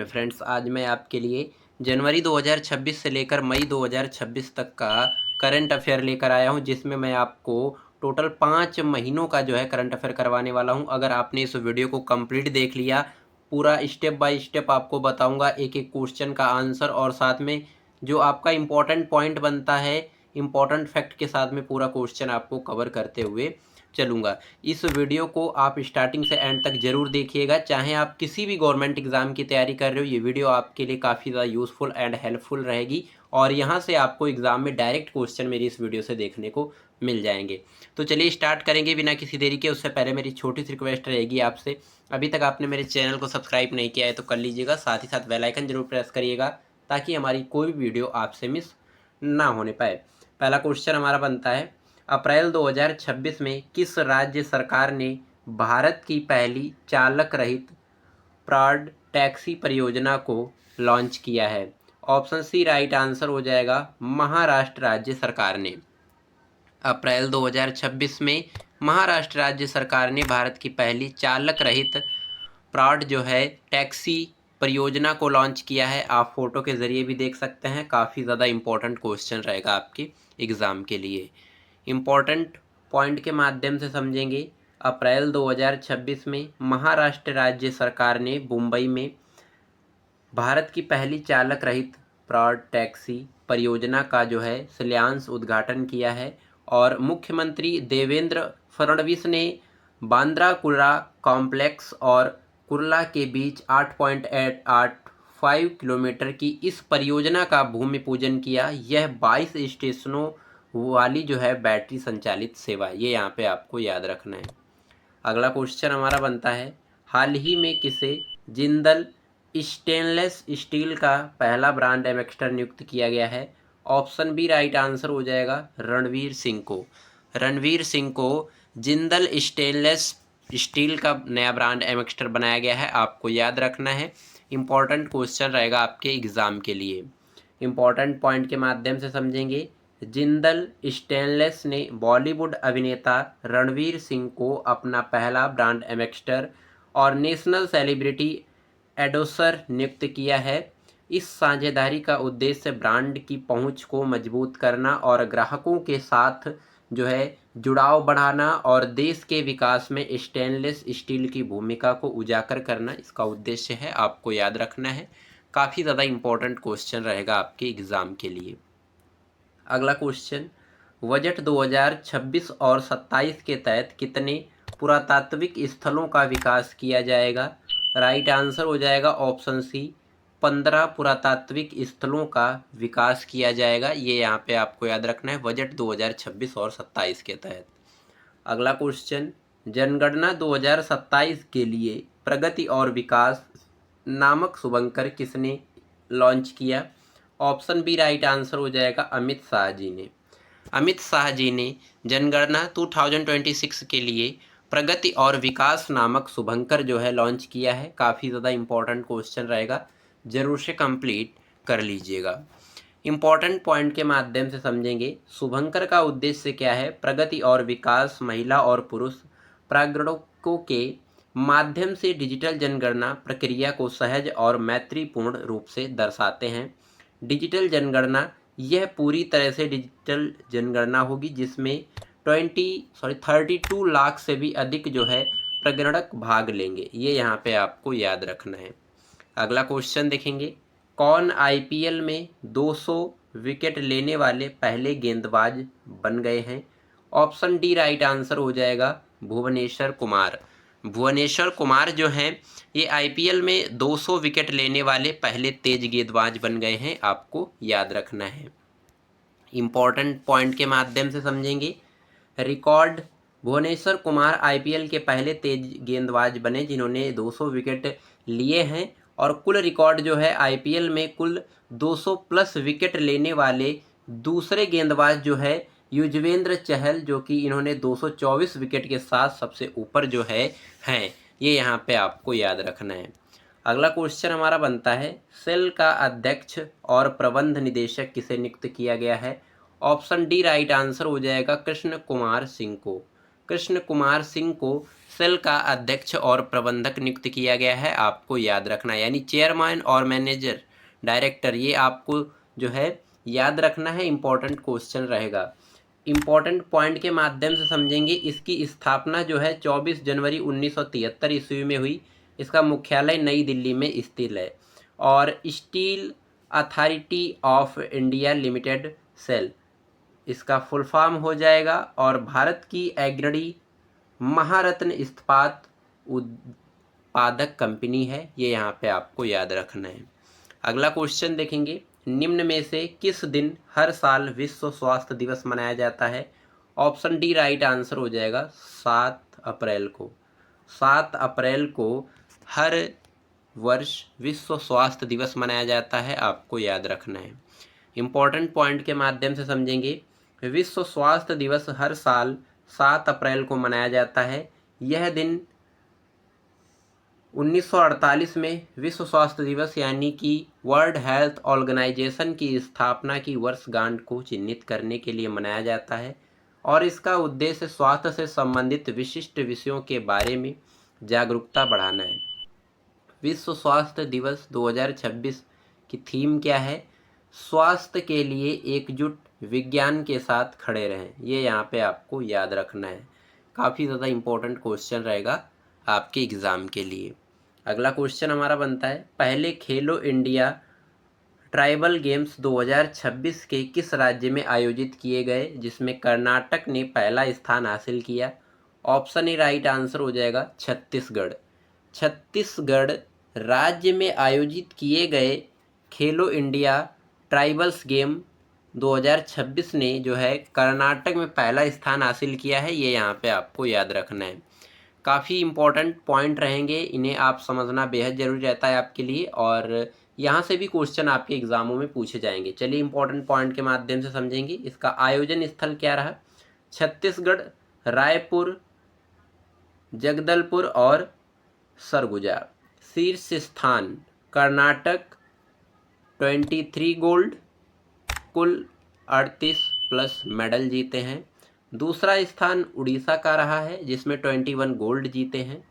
Friends, आज मैं आपके लिए जनवरी 2026 से लेकर मई 2026 तक का करंट अफेयर लेकर आया हूं, जिसमें मैं आपको टोटल 5 महीनों का जो है करंट अफेयर करवाने वाला हूं। अगर आपने इस वीडियो को कंप्लीट देख लिया, पूरा स्टेप बाय स्टेप आपको बताऊंगा, एक एक क्वेश्चन का आंसर, और साथ में जो आपका इम्पोर्टेंट पॉइंट बनता है, इम्पोर्टेंट फैक्ट के साथ में पूरा क्वेश्चन आपको कवर करते हुए चलूँगा। इस वीडियो को आप स्टार्टिंग से एंड तक ज़रूर देखिएगा। चाहे आप किसी भी गवर्नमेंट एग्ज़ाम की तैयारी कर रहे हो, ये वीडियो आपके लिए काफ़ी ज़्यादा यूज़फुल एंड हेल्पफुल रहेगी, और यहाँ से आपको एग्ज़ाम में डायरेक्ट क्वेश्चन मेरी इस वीडियो से देखने को मिल जाएंगे। तो चलिए स्टार्ट करेंगे बिना किसी देरी के। उससे पहले मेरी छोटी सी रिक्वेस्ट रहेगी आपसे, अभी तक आपने मेरे चैनल को सब्सक्राइब नहीं किया है तो कर लीजिएगा, साथ ही साथ बेल आइकन जरूर प्रेस करिएगा ताकि हमारी कोई भी वीडियो आपसे मिस ना होने पाए। पहला क्वेश्चन हमारा बनता है, अप्रैल 2026 में किस राज्य सरकार ने भारत की पहली चालक रहित प्राड टैक्सी परियोजना को लॉन्च किया है? ऑप्शन सी राइट आंसर हो जाएगा, महाराष्ट्र राज्य सरकार ने। अप्रैल 2026 में महाराष्ट्र राज्य सरकार ने भारत की पहली चालक रहित प्राड जो है टैक्सी परियोजना को लॉन्च किया है। आप फोटो के ज़रिए भी देख सकते हैं, काफ़ी ज़्यादा इम्पोर्टेंट क्वेश्चन रहेगा आपके एग्ज़ाम के लिए। इम्पॉर्टेंट पॉइंट के माध्यम से समझेंगे। अप्रैल 2026 में महाराष्ट्र राज्य सरकार ने मुंबई में भारत की पहली चालक रहित प्राड टैक्सी परियोजना का जो है शिलान्यास उद्घाटन किया है, और मुख्यमंत्री देवेंद्र फडणवीस ने बांद्रा कुर्ला कॉम्प्लेक्स और कुर्ला के बीच 8.85 किलोमीटर की इस परियोजना का भूमि पूजन किया। यह 22 स्टेशनों वाली जो है बैटरी संचालित सेवा, ये यहाँ पे आपको याद रखना है। अगला क्वेश्चन हमारा बनता है, हाल ही में किसे जिंदल स्टेनलेस स्टील का पहला ब्रांड एम्बेसडर नियुक्त किया गया है? ऑप्शन बी राइट आंसर हो जाएगा, रणवीर सिंह को। रणवीर सिंह को जिंदल स्टेनलेस स्टील का नया ब्रांड एम्बेसडर बनाया गया है, आपको याद रखना है। इंपॉर्टेंट क्वेश्चन रहेगा आपके एग्जाम के लिए। इंपॉर्टेंट पॉइंट के माध्यम से समझेंगे। जिंदल स्टेनलेस ने बॉलीवुड अभिनेता रणवीर सिंह को अपना पहला ब्रांड एम्बेसडर और नेशनल सेलिब्रिटी एडोसर नियुक्त किया है। इस साझेदारी का उद्देश्य ब्रांड की पहुंच को मजबूत करना और ग्राहकों के साथ जो है जुड़ाव बढ़ाना और देश के विकास में स्टेनलेस स्टील की भूमिका को उजागर करना, इसका उद्देश्य है, आपको याद रखना है। काफ़ी ज़्यादा इम्पोर्टेंट क्वेश्चन रहेगा आपके एग्ज़ाम के लिए। अगला क्वेश्चन, बजट 2026 और 27 के तहत कितने पुरातात्विक स्थलों का विकास किया जाएगा? राइट आंसर हो जाएगा ऑप्शन सी, 15 पुरातात्विक स्थलों का विकास किया जाएगा। ये यहाँ पे आपको याद रखना है, बजट 2026 और 27 के तहत। अगला क्वेश्चन, जनगणना 2027 के लिए प्रगति और विकास नामक शुभंकर किसने लॉन्च किया? ऑप्शन बी राइट आंसर हो जाएगा, अमित शाह जी ने। अमित शाह जी ने जनगणना 2026 के लिए प्रगति और विकास नामक शुभंकर जो है लॉन्च किया है। काफ़ी ज़्यादा इम्पोर्टेंट क्वेश्चन रहेगा, जरूर से कंप्लीट कर लीजिएगा। इम्पॉर्टेंट पॉइंट के माध्यम से समझेंगे। शुभंकर का उद्देश्य क्या है? प्रगति और विकास महिला और पुरुष प्रागणकों के माध्यम से डिजिटल जनगणना प्रक्रिया को सहज और मैत्रीपूर्ण रूप से दर्शाते हैं। डिजिटल जनगणना यह पूरी तरह से डिजिटल जनगणना होगी, जिसमें 32 लाख से भी अधिक जो है प्रगणक भाग लेंगे। ये यहाँ पे आपको याद रखना है। अगला क्वेश्चन देखेंगे, कौन आईपीएल में 200 विकेट लेने वाले पहले गेंदबाज बन गए हैं? ऑप्शन डी राइट आंसर हो जाएगा, भुवनेश्वर कुमार। भुवनेश्वर कुमार जो हैं ये आईपीएल में 200 विकेट लेने वाले पहले तेज गेंदबाज बन गए हैं, आपको याद रखना है। इम्पॉर्टेंट पॉइंट के माध्यम से समझेंगे। रिकॉर्ड, भुवनेश्वर कुमार आईपीएल के पहले तेज गेंदबाज बने जिन्होंने 200 विकेट लिए हैं, और कुल रिकॉर्ड जो है आईपीएल में कुल 200 प्लस विकेट लेने वाले दूसरे गेंदबाज जो है युजवेंद्र चहल, जो कि इन्होंने 224 विकेट के साथ सबसे ऊपर जो है हैं। ये यहाँ पे आपको याद रखना है। अगला क्वेश्चन हमारा बनता है, सेल का अध्यक्ष और प्रबंध निदेशक किसे नियुक्त किया गया है? ऑप्शन डी राइट आंसर हो जाएगा, कृष्ण कुमार सिंह को। कृष्ण कुमार सिंह को सेल का अध्यक्ष और प्रबंधक नियुक्त किया गया है, आपको याद रखना है। यानी चेयरमैन और मैनेजर डायरेक्टर, ये आपको जो है याद रखना है, इम्पोर्टेंट क्वेश्चन रहेगा। इम्पोर्टेंट पॉइंट के माध्यम से समझेंगे। इसकी स्थापना जो है 24 जनवरी 1973 ईस्वी में हुई। इसका मुख्यालय नई दिल्ली में स्थित है। और steel authority of India limited SAIL, इसका फुल फॉर्म हो जाएगा। और भारत की अग्रणी महारत्न इस्पात उत्पादक कंपनी है, ये यहाँ पे आपको याद रखना है। अगला क्वेश्चन देखेंगे, निम्न में से किस दिन हर साल विश्व स्वास्थ्य दिवस मनाया जाता है? ऑप्शन डी राइट आंसर हो जाएगा 7 अप्रैल को। 7 अप्रैल को हर वर्ष विश्व स्वास्थ्य दिवस मनाया जाता है, आपको याद रखना है। इम्पोर्टेंट पॉइंट के माध्यम से समझेंगे। विश्व स्वास्थ्य दिवस हर साल 7 अप्रैल को मनाया जाता है। यह दिन 1948 में विश्व स्वास्थ्य दिवस यानी कि वर्ल्ड हेल्थ ऑर्गेनाइजेशन की स्थापना की वर्षगांठ को चिन्हित करने के लिए मनाया जाता है। और इसका उद्देश्य स्वास्थ्य से संबंधित विशिष्ट विषयों के बारे में जागरूकता बढ़ाना है। विश्व स्वास्थ्य दिवस 2026 की थीम क्या है? स्वास्थ्य के लिए एकजुट, विज्ञान के साथ खड़े रहें। ये यहाँ पे आपको याद रखना है। काफ़ी ज़्यादा इम्पोर्टेंट क्वेश्चन रहेगा आपके एग्ज़ाम के लिए। अगला क्वेश्चन हमारा बनता है, पहले खेलो इंडिया ट्राइबल गेम्स 2026 के किस राज्य में आयोजित किए गए, जिसमें कर्नाटक ने पहला स्थान हासिल किया? ऑप्शन ए राइट आंसर हो जाएगा छत्तीसगढ़। छत्तीसगढ़ राज्य में आयोजित किए गए खेलो इंडिया ट्राइबल्स गेम 2026 ने जो है कर्नाटक में पहला स्थान हासिल किया है, ये यहाँ पे आपको याद रखना है। काफ़ी इम्पोर्टेंट पॉइंट रहेंगे, इन्हें आप समझना बेहद ज़रूरी रहता है आपके लिए। और यहाँ से भी क्वेश्चन आपके एग्जामों में पूछे जाएंगे। चलिए इम्पोर्टेंट पॉइंट के माध्यम से समझेंगे। इसका आयोजन स्थल क्या रहा? छत्तीसगढ़, रायपुर, जगदलपुर और सरगुजा। शीर्ष स्थान कर्नाटक 23 गोल्ड, कुल 38 प्लस मेडल जीते हैं। दूसरा स्थान उड़ीसा का रहा है जिसमें 21 गोल्ड जीते हैं।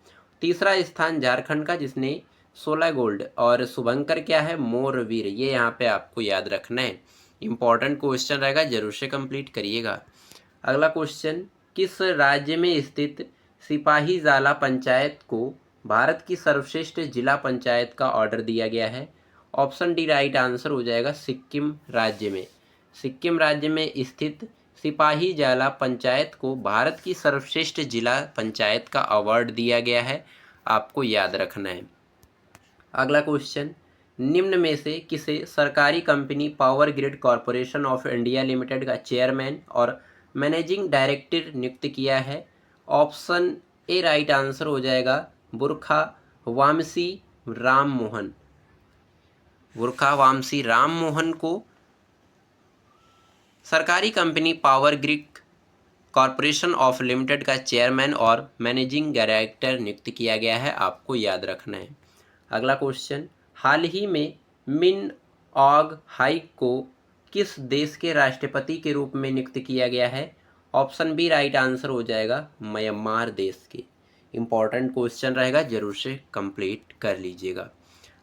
तीसरा स्थान झारखंड का जिसने 16 गोल्ड। और शुभंकर क्या है? मोरवीर। ये यहाँ पे आपको याद रखना है, इम्पॉर्टेंट क्वेश्चन रहेगा, जरूर से कंप्लीट करिएगा। अगला क्वेश्चन, किस राज्य में स्थित सिपाहीजाला पंचायत को भारत की सर्वश्रेष्ठ जिला पंचायत का ऑर्डर दिया गया है? ऑप्शन डी राइट आंसर हो जाएगा सिक्किम राज्य में। सिक्किम राज्य में स्थित सिपाहीजाला पंचायत को भारत की सर्वश्रेष्ठ जिला पंचायत का अवार्ड दिया गया है, आपको याद रखना है। अगला क्वेश्चन, निम्न में से किसे सरकारी company power grid corporation of India limited का चेयरमैन और मैनेजिंग डायरेक्टर नियुक्त किया है? ऑप्शन ए राइट आंसर हो जाएगा बुरखा वामसी राम मोहन। बुरखा वामसी राम मोहन को सरकारी company power grid corporation of limited का चेयरमैन और मैनेजिंग डायरेक्टर नियुक्त किया गया है, आपको याद रखना है। अगला क्वेश्चन, हाल ही में मिन ऑग हाइक को किस देश के राष्ट्रपति के रूप में नियुक्त किया गया है? ऑप्शन बी राइट आंसर हो जाएगा म्यांमार देश के। इम्पॉर्टेंट क्वेश्चन रहेगा, जरूर से कंप्लीट कर लीजिएगा।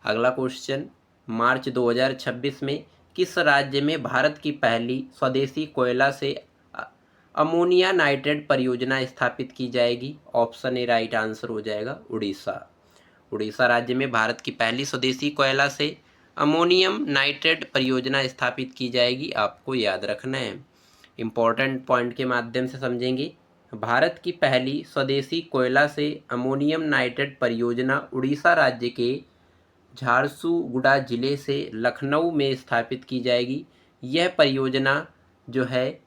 अगला क्वेश्चन, मार्च 2026 में किस राज्य में भारत की पहली स्वदेशी कोयला से अमोनिया नाइट्रेट परियोजना स्थापित की जाएगी? ऑप्शन ए राइट आंसर हो जाएगा उड़ीसा। उड़ीसा राज्य में भारत की पहली स्वदेशी कोयला से अमोनियम नाइट्रेट परियोजना स्थापित की जाएगी, आपको याद रखना है। इम्पोर्टेंट पॉइंट के माध्यम से समझेंगे। भारत की पहली स्वदेशी कोयला से अमोनियम नाइट्रेट परियोजना उड़ीसा राज्य के झारसुगुड़ा जिले से लखनऊ में स्थापित की जाएगी। यह परियोजना जो है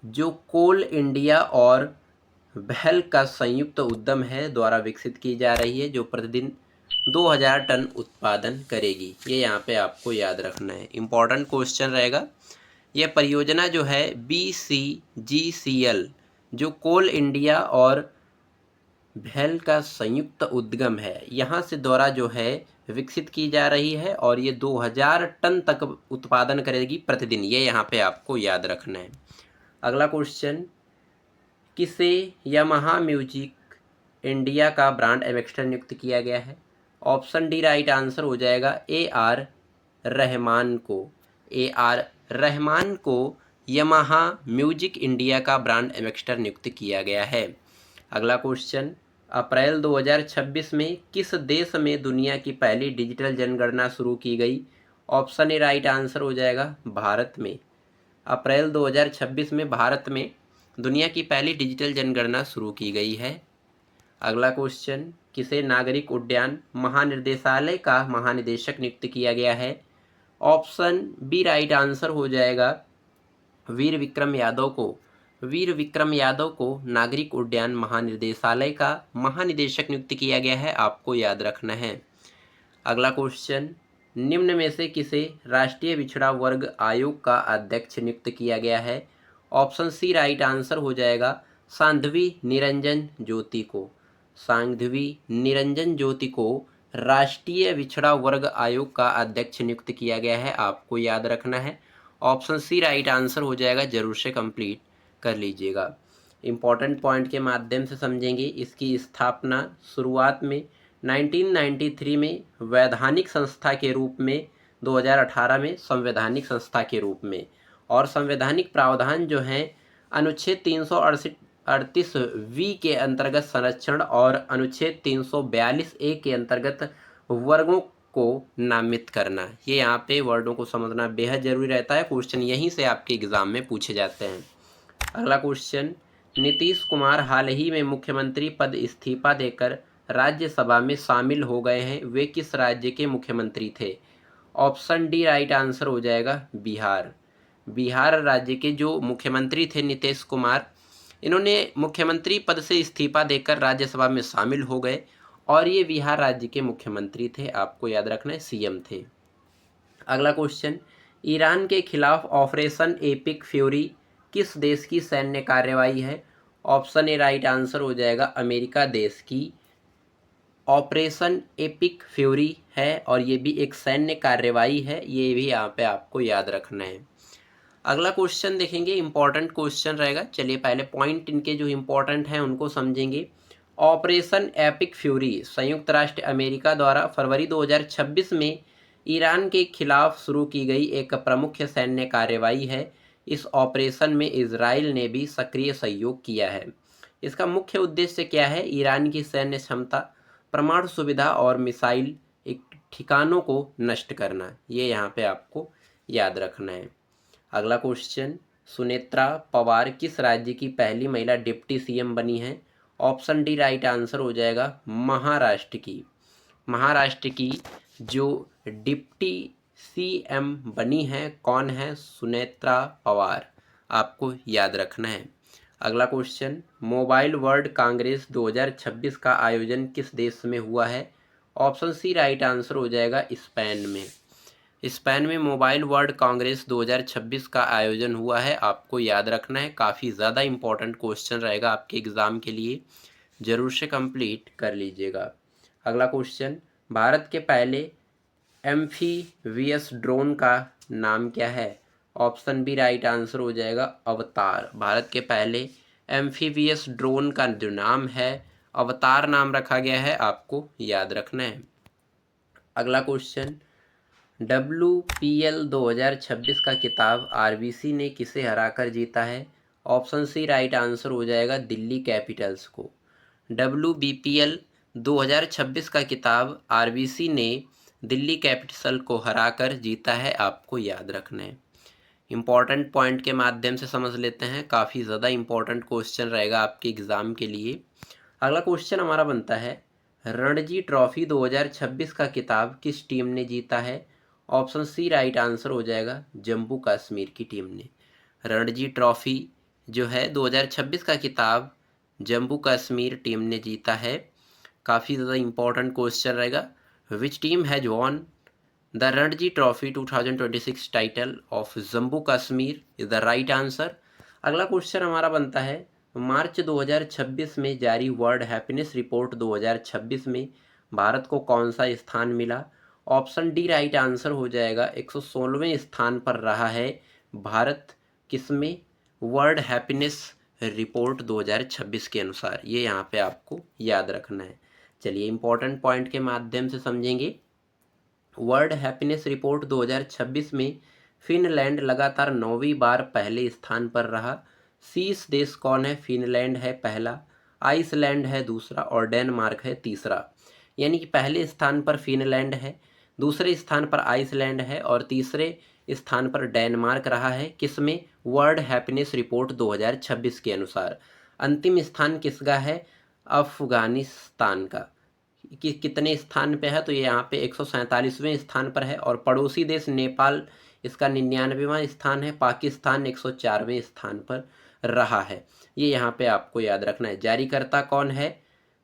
जो कोल इंडिया और बहल का संयुक्त उद्यम है द्वारा विकसित की जा रही है, जो प्रतिदिन 2000 टन उत्पादन करेगी। ये यहाँ पे आपको याद रखना है, इम्पॉर्टेंट क्वेश्चन रहेगा। यह परियोजना जो है BCGCL जो कोल इंडिया और बहल का संयुक्त उद्यम है, यहाँ से द्वारा जो है विकसित की जा रही है और ये 2000 टन तक उत्पादन करेगी प्रतिदिन। ये यहाँ पे आपको याद रखना है। अगला क्वेश्चन, किसे यामाहा म्यूजिक इंडिया का ब्रांड एम्बेसडर नियुक्त किया गया है? ऑप्शन डी राइट आंसर हो जाएगा ए आर रहमान को। ए आर रहमान को यामाहा म्यूजिक इंडिया का ब्रांड एम्बेसडर नियुक्त किया गया है। अगला क्वेश्चन, अप्रैल 2026 में किस देश में दुनिया की पहली डिजिटल जनगणना शुरू की गई? ऑप्शन ए राइट आंसर हो जाएगा भारत में। अप्रैल 2026 में भारत में दुनिया की पहली डिजिटल जनगणना शुरू की गई है। अगला क्वेश्चन, किसे नागरिक उड्डयन महानिदेशालय का महानिदेशक नियुक्त किया गया है? ऑप्शन बी राइट आंसर हो जाएगा वीर विक्रम यादव को। वीर विक्रम यादव को नागरिक उड्डयन महानिदेशालय का महानिदेशक नियुक्त किया गया है, आपको याद रखना है। अगला क्वेश्चन, निम्न में से किसे राष्ट्रीय पिछड़ा वर्ग आयोग का अध्यक्ष नियुक्त किया गया है? ऑप्शन सी राइट आंसर हो जाएगा सांध्वी निरंजन ज्योति को। सांध्वी निरंजन ज्योति को राष्ट्रीय पिछड़ा वर्ग आयोग का अध्यक्ष नियुक्त किया गया है, आपको याद रखना है। ऑप्शन सी राइट आंसर हो जाएगा, जरूर से कंप्लीट कर लीजिएगा। इम्पॉर्टेंट पॉइंट के माध्यम से समझेंगे। इसकी स्थापना शुरुआत में 1993 में वैधानिक संस्था के रूप में, 2018 में संवैधानिक संस्था के रूप में, और संवैधानिक प्रावधान जो हैं अनुच्छेद 338 वी के अंतर्गत संरक्षण और अनुच्छेद 342 ए के अंतर्गत वर्गों को नामित करना। ये यहाँ पे वर्डों को समझना बेहद जरूरी रहता है। क्वेश्चन यहीं से आपके एग्जाम में पूछे जाते हैं। अगला क्वेश्चन, नीतीश कुमार हाल ही में मुख्यमंत्री पद इस्तीफा देकर राज्यसभा में शामिल हो गए हैं, वे किस राज्य के मुख्यमंत्री थे? ऑप्शन डी राइट आंसर हो जाएगा बिहार। बिहार राज्य के जो मुख्यमंत्री थे नीतीश कुमार, इन्होंने मुख्यमंत्री पद से इस्तीफा देकर राज्यसभा में शामिल हो गए और ये बिहार राज्य के मुख्यमंत्री थे, आपको याद रखना है, सीएम थे। अगला क्वेश्चन, ईरान के खिलाफ ऑपरेशन एपिक फ्यूरी किस देश की सैन्य कार्रवाई है? ऑप्शन ए राइट आंसर हो जाएगा अमेरिका देश की ऑपरेशन एपिक फ्यूरी है और ये भी एक सैन्य कार्रवाई है, ये भी यहाँ पे आपको याद रखना है। अगला क्वेश्चन देखेंगे, इंपॉर्टेंट क्वेश्चन रहेगा। चलिए पहले पॉइंट इनके जो इंपॉर्टेंट हैं उनको समझेंगे। ऑपरेशन एपिक फ्यूरी संयुक्त राष्ट्र अमेरिका द्वारा फरवरी 2026 में ईरान के खिलाफ शुरू की गई एक प्रमुख सैन्य कार्रवाई है। इस ऑपरेशन में इजराइल ने भी सक्रिय सहयोग किया है। इसका मुख्य उद्देश्य क्या है? ईरान की सैन्य क्षमता, परमाणु सुविधा और मिसाइल ठिकानों को नष्ट करना। ये यहाँ पे आपको याद रखना है। अगला क्वेश्चन, सुनेत्रा पवार किस राज्य की पहली महिला डिप्टी सीएम बनी है? ऑप्शन डी राइट आंसर हो जाएगा महाराष्ट्र की। महाराष्ट्र की जो डिप्टी सीएम बनी है कौन है? सुनेत्रा पवार, आपको याद रखना है। अगला क्वेश्चन, मोबाइल वर्ल्ड कांग्रेस 2026 का आयोजन किस देश में हुआ है? ऑप्शन सी राइट आंसर हो जाएगा स्पेन में। स्पेन में मोबाइल वर्ल्ड कांग्रेस 2026 का आयोजन हुआ है, आपको याद रखना है। काफ़ी ज़्यादा इंपॉर्टेंट क्वेश्चन रहेगा आपके एग्ज़ाम के लिए, ज़रूर से कंप्लीट कर लीजिएगा। अगला क्वेश्चन, भारत के पहले एम्फीवियस ड्रोन का नाम क्या है? ऑप्शन बी राइट आंसर हो जाएगा अवतार। भारत के पहले एम्फीवियस ड्रोन का जो नाम है अवतार नाम रखा गया है, आपको याद रखना है। अगला क्वेश्चन, WPL 2026 का खिताब आरबीसी ने किसे हराकर जीता है? ऑप्शन सी राइट आंसर हो जाएगा दिल्ली कैपिटल्स को। WBPL 2026 का खिताब आरबीसी ने दिल्ली कैपिटल को हराकर जीता है, आपको याद रखना है। इम्पॉर्टेंट पॉइंट के माध्यम से समझ लेते हैं, काफ़ी ज़्यादा इम्पॉर्टेंट क्वेश्चन रहेगा आपके एग्ज़ाम के लिए। अगला क्वेश्चन हमारा बनता है, रणजी ट्रॉफी 2026 का खिताब किस टीम ने जीता है? ऑप्शन सी राइट आंसर हो जाएगा जम्मू कश्मीर की टीम ने। रणजी ट्रॉफी जो है 2026 का खिताब जम्मू कश्मीर टीम ने जीता है। काफ़ी ज़्यादा इंपॉर्टेंट क्वेश्चन रहेगा। Which team has won the Ranji trophy 2026 title of Jammu Kashmir is the right answer. अगला क्वेश्चन हमारा बनता है, मार्च 2026 में जारी वर्ल्ड हैप्पीनेस रिपोर्ट 2026 में भारत को कौन सा स्थान मिला? ऑप्शन डी राइट आंसर हो जाएगा 116वें स्थान पर रहा है भारत। किसमें? वर्ल्ड हैप्पीनेस रिपोर्ट 2026 के अनुसार, ये यहाँ पे आपको याद रखना है। चलिए इम्पोर्टेंट पॉइंट के माध्यम से समझेंगे। वर्ल्ड हैप्पीनेस रिपोर्ट 2026 में फिनलैंड लगातार 9वीं बार पहले स्थान पर रहा। शीर्ष देश कौन है? फिनलैंड है पहला, आइसलैंड है दूसरा और डेनमार्क है तीसरा। यानी कि पहले स्थान पर फिनलैंड है, दूसरे स्थान पर आइसलैंड है और तीसरे स्थान पर डेनमार्क रहा है। किसमें? वर्ल्ड हैप्पीनेस रिपोर्ट 2026 के अनुसार। अंतिम स्थान किसका है? अफगानिस्तान का। कि कितने स्थान पे है? तो ये यहाँ पे 147वें स्थान पर है। और पड़ोसी देश नेपाल इसका 99वां स्थान है। पाकिस्तान 104वें स्थान पर रहा है। ये यहाँ पे आपको याद रखना है। जारीकर्ता कौन है?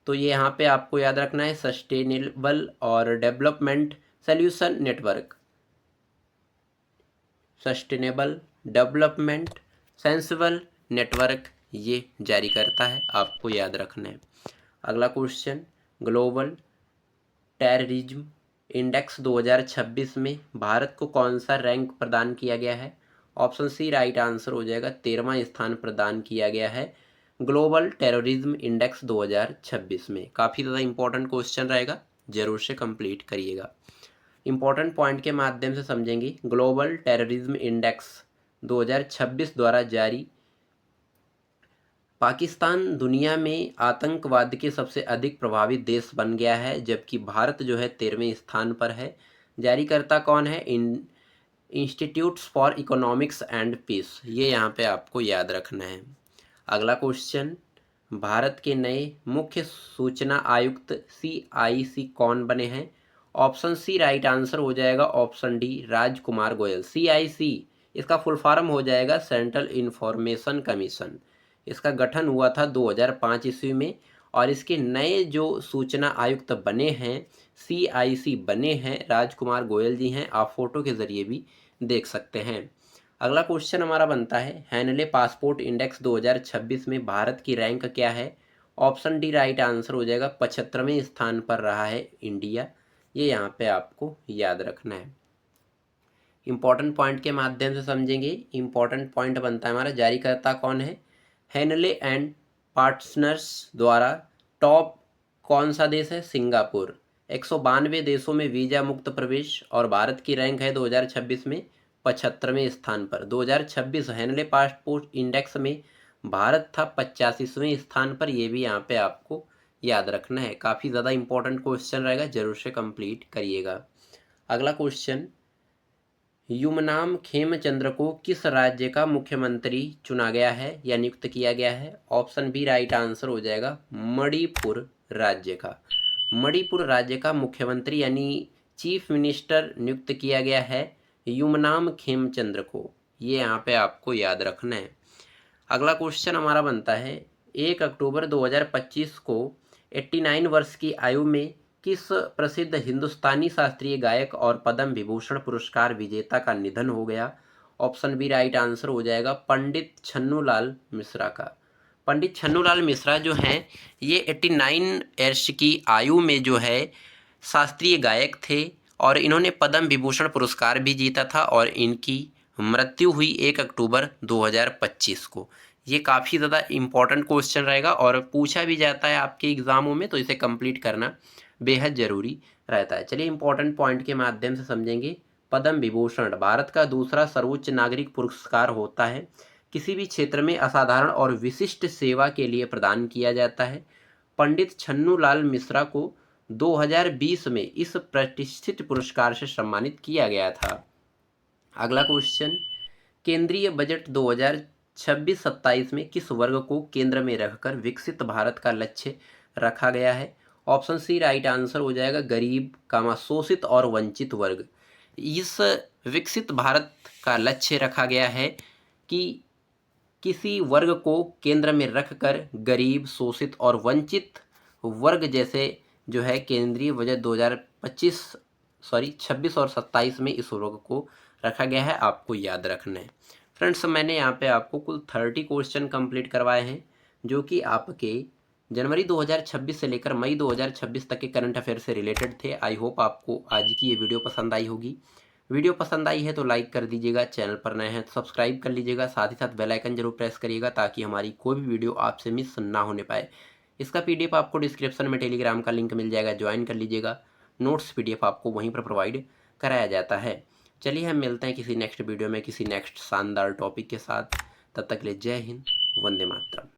तो ये यहाँ पे आपको याद रखना है सस्टेनेबल और development solution network, sustainable development sensible network ये जारी करता है, आपको याद रखना है। अगला क्वेश्चन, ग्लोबल टेररिज्म इंडेक्स 2026 में भारत को कौन सा रैंक प्रदान किया गया है? ऑप्शन सी राइट आंसर हो जाएगा, 13वां स्थान प्रदान किया गया है ग्लोबल टेररिज्म इंडेक्स 2026 में। काफ़ी ज़्यादा इंपॉर्टेंट क्वेश्चन रहेगा, जरूर से कंप्लीट करिएगा। इंपॉर्टेंट पॉइंट के माध्यम से समझेंगे। ग्लोबल टेररिज्म इंडेक्स 2026 द्वारा जारी पाकिस्तान दुनिया में आतंकवाद के सबसे अधिक प्रभावित देश बन गया है, जबकि भारत जो है 13वें स्थान पर है। जारीकर्ता कौन है? Institutes for economics and peace, ये यहाँ पे आपको याद रखना है। अगला क्वेश्चन, भारत के नए मुख्य सूचना आयुक्त CIC कौन बने हैं? ऑप्शन सी राइट आंसर हो जाएगा, ऑप्शन डी राजकुमार गोयल। CIC इसका फुल फॉर्म हो जाएगा सेंट्रल इंफॉर्मेशन कमीशन। इसका गठन हुआ था 2005 ईस्वी में और इसके नए जो सूचना आयुक्त बने हैं CIC बने हैं राजकुमार गोयल जी हैं। आप फोटो के जरिए भी देख सकते हैं। अगला क्वेश्चन हमारा बनता है, हैनले पासपोर्ट इंडेक्स 2026 में भारत की रैंक क्या है? ऑप्शन डी राइट आंसर हो जाएगा, 75वें स्थान पर रहा है इंडिया। ये यहाँ पे आपको याद रखना है। इंपॉर्टेंट पॉइंट के माध्यम से समझेंगे। इंपॉर्टेंट पॉइंट बनता है हमारा, जारीकर्ता कौन है? हैनले एंड पार्टनर्स द्वारा टॉप कौन सा देश है? सिंगापुर। 192 देशों में वीजा मुक्त प्रवेश और भारत की रैंक है 2026 में 75वें स्थान पर। 2026 हैनले पासपोर्ट इंडेक्स में भारत था 85वें स्थान पर। ये भी यहाँ पे आपको याद रखना है। काफ़ी ज़्यादा इंपॉर्टेंट क्वेश्चन रहेगा, जरूर से कंप्लीट करिएगा। अगला क्वेश्चन, युमनाम खेमचंद्र को किस राज्य का मुख्यमंत्री चुना गया है या नियुक्त किया गया है? ऑप्शन बी राइट आंसर हो जाएगा, मणिपुर राज्य का। मणिपुर राज्य का मुख्यमंत्री यानी चीफ मिनिस्टर नियुक्त किया गया है युमनाम खेमचंद्र को। ये यहाँ पे आपको याद रखना है। अगला क्वेश्चन हमारा बनता है, 1 अक्टूबर 2025 को 89 वर्ष की आयु में किस प्रसिद्ध हिंदुस्तानी शास्त्रीय गायक और पद्म विभूषण पुरस्कार विजेता का निधन हो गया? ऑप्शन बी राइट आंसर हो जाएगा, पंडित छन्नूलाल मिश्रा का। पंडित छन्नूलाल मिश्रा जो हैं ये 89 वर्ष की आयु में जो है शास्त्रीय गायक थे और इन्होंने पद्म विभूषण पुरस्कार भी जीता था और इनकी मृत्यु हुई 1 अक्टूबर 2025 को। ये काफ़ी ज़्यादा इम्पॉर्टेंट क्वेश्चन रहेगा और पूछा भी जाता है आपके एग्जामों में, तो इसे कंप्लीट करना बेहद ज़रूरी रहता है। चलिए इंपॉर्टेंट पॉइंट के माध्यम से समझेंगे। पद्म विभूषण भारत का दूसरा सर्वोच्च नागरिक पुरस्कार होता है, किसी भी क्षेत्र में असाधारण और विशिष्ट सेवा के लिए प्रदान किया जाता है। पंडित छन्नूलाल मिश्रा को 2020 में इस प्रतिष्ठित पुरस्कार से सम्मानित किया गया था। अगला क्वेश्चन, केंद्रीय बजट 2026-27 में किस वर्ग को केंद्र में रखकर विकसित भारत का लक्ष्य रखा गया है? ऑप्शन सी राइट आंसर हो जाएगा, गरीब शोषित और वंचित वर्ग। इस विकसित भारत का लक्ष्य रखा गया है कि किसी वर्ग को केंद्र में रखकर गरीब, शोषित और वंचित वर्ग जैसे जो है केंद्रीय बजट 26 और 27 में इस वर्ग को रखा गया है, आपको याद रखना है। फ्रेंड्स, मैंने यहाँ पे आपको कुल 30 क्वेश्चन कंप्लीट करवाए हैं जो कि आपके जनवरी 2026 से लेकर मई 2026 तक के करंट अफेयर से रिलेटेड थे। आई होप आपको आज की ये वीडियो पसंद आई होगी। वीडियो पसंद आई है तो लाइक कर दीजिएगा, चैनल पर नए हैं तो सब्सक्राइब कर लीजिएगा, साथ ही साथ बेल आइकन जरूर प्रेस करिएगा ताकि हमारी कोई भी वीडियो आपसे मिस ना होने पाए। इसका पीडीएफ आपको डिस्क्रिप्शन में टेलीग्राम का लिंक मिल जाएगा, ज्वाइन कर लीजिएगा। नोट्स पीडीएफ आपको वहीं पर प्रोवाइड कराया जाता है। चलिए हम मिलते हैं किसी नेक्स्ट वीडियो में किसी नेक्स्ट शानदार टॉपिक के साथ। तब तक के लिए जय हिंद, वंदे मातरम।